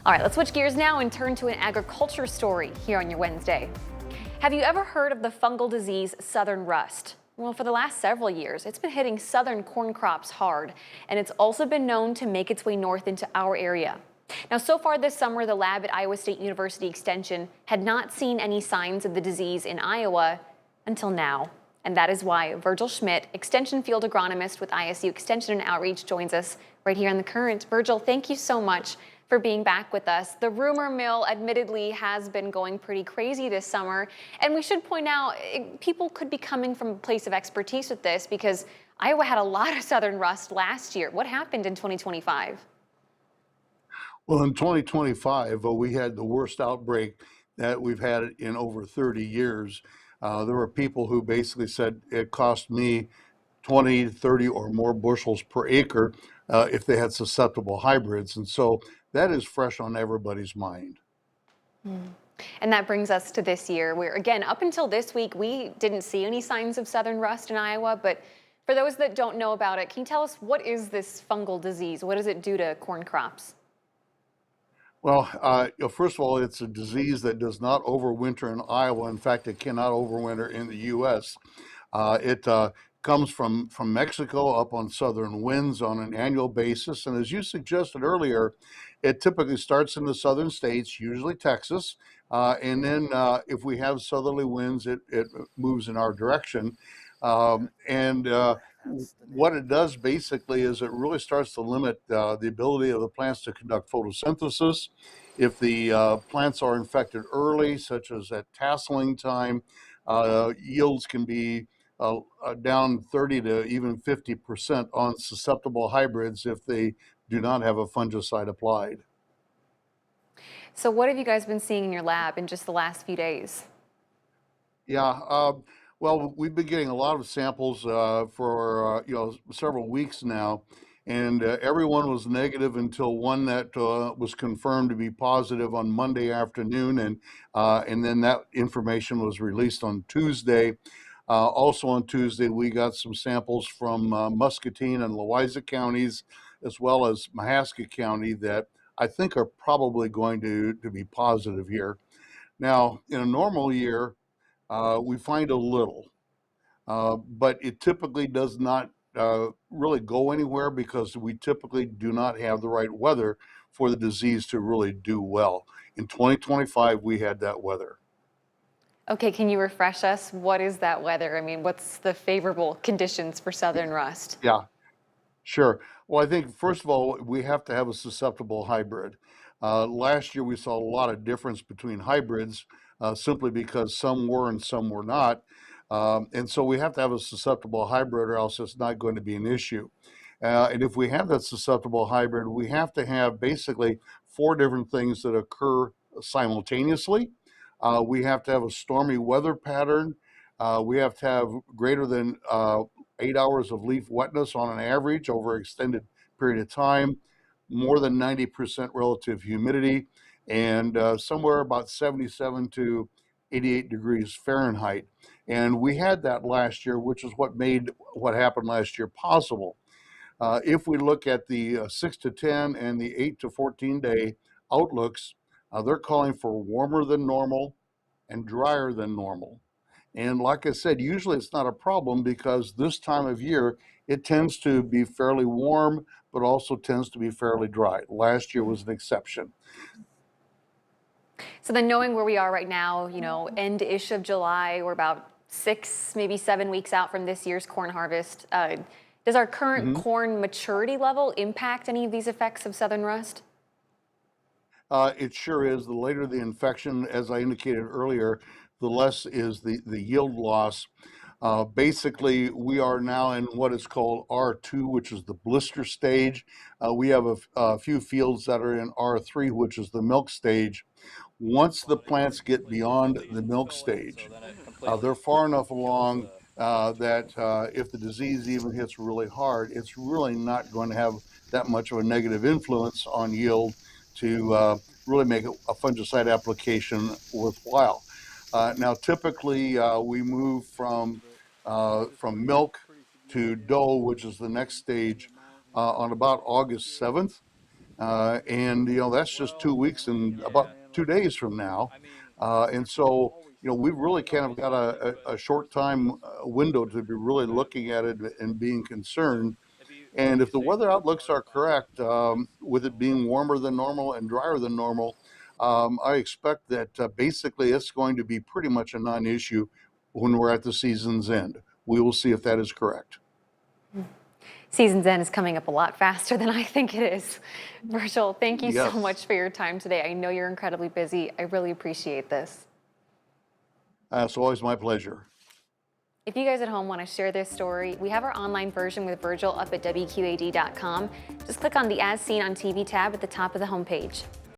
All right, let's switch gears now and turn to an agriculture story here on your Wednesday. Have you ever heard of the fungal disease southern rust? Well, for the last several years, it's been hitting southern corn crops hard, and it's also been known to make its way north into our area. Now, so far this summer, the lab at Iowa State University Extension had not seen any signs of the disease in Iowa until now. And that is why Virgil Schmitt, Extension Field Agronomist with ISU Extension and Outreach, joins us right here on The Current. Virgil, thank you so much for being back with us. The rumor mill admittedly has been going pretty crazy this summer. And we should point out, people could be coming from a place of expertise with this because Iowa had a lot of southern rust last year. What happened in 2025? Well, in 2025, we had the worst outbreak that we've had in over 30 years. There were people who basically said it cost me 20, 30 or more bushels per acre if they had susceptible hybrids. And so that is fresh on everybody's mind. And that brings us to this year, where again, up until this week, we didn't see any signs of southern rust in Iowa. But for those that don't know about it, can you tell us what is this fungal disease? What does it do to corn crops? Well, first of all, it's a disease that does not overwinter in Iowa. In fact, it cannot overwinter in the U.S. It comes from Mexico up on southern winds on an annual basis. And as you suggested earlier, it typically starts in the southern states, usually Texas. And then if we have southerly winds, it moves in our direction. What it does basically is it really starts to limit the ability of the plants to conduct photosynthesis. If the plants are infected early, such as at tasseling time, yields can be down 30 to even 50% on susceptible hybrids if they do not have a fungicide applied. So what have you guys been seeing in your lab in just the last few days? Yeah, well, we've been getting a lot of samples for several weeks now, and everyone was negative until one that was confirmed to be positive on Monday afternoon, and then that information was released on Tuesday. Also on Tuesday, we got some samples from Muscatine and Louisa counties, as well as Mahaska County, that I think are probably going to be positive here. Now, in a normal year, we find a little, but it typically does not really go anywhere because we typically do not have the right weather for the disease to really do well. In 2025, we had that weather. Okay, can you refresh us? What is that weather? I mean, what's the favorable conditions for southern rust? Yeah, sure. Well, I think first of all, we have to have a susceptible hybrid. Last year, we saw a lot of difference between hybrids simply because some were and some were not. And so we have to have a susceptible hybrid or else it's not going to be an issue. And if we have that susceptible hybrid, we have to have basically 4 different things that occur simultaneously. We have to have a stormy weather pattern. We have to have greater than 8 hours of leaf wetness on an average over an extended period of time, more than 90% relative humidity, and somewhere about 77 to 88 degrees Fahrenheit. And we had that last year, which is what made what happened last year possible. If we look at the 6 to 10 and the 8 to 14 day outlooks, they're calling for warmer than normal and drier than normal. And like I said, usually it's not a problem because this time of year, it tends to be fairly warm, but also tends to be fairly dry. Last year was an exception. So then knowing where we are right now, end-ish of July, we're about 6, maybe 7 weeks out from this year's corn harvest. Does our current corn maturity level impact any of these effects of southern rust? It sure is. The later the infection, as I indicated earlier, the less is the yield loss. Basically, we are now in what is called R2, which is the blister stage. We have a few fields that are in R3, which is the milk stage. Once the plants get beyond the milk stage, they're far enough along that if the disease even hits really hard, it's really not going to have that much of a negative influence on yield to really make a fungicide application worthwhile. Now, typically, we move from milk to dough, which is the next stage, on about August 7th. And that's just 2 weeks and about 2 days from now. And so, we've really kind of got a short time window to be really looking at it and being concerned. And if the weather outlooks are correct, with it being warmer than normal and drier than normal, I expect that basically it's going to be pretty much a non-issue when we're at the season's end. We will see if that is correct. Season's end is coming up a lot faster than I think it is. Virgil, thank you so Yes. much for your time today. I know you're incredibly busy. I really appreciate this. It's always my pleasure. If you guys at home want to share this story, we have our online version with Virgil up at WQAD.com. Just click on the As Seen on TV tab at the top of the homepage.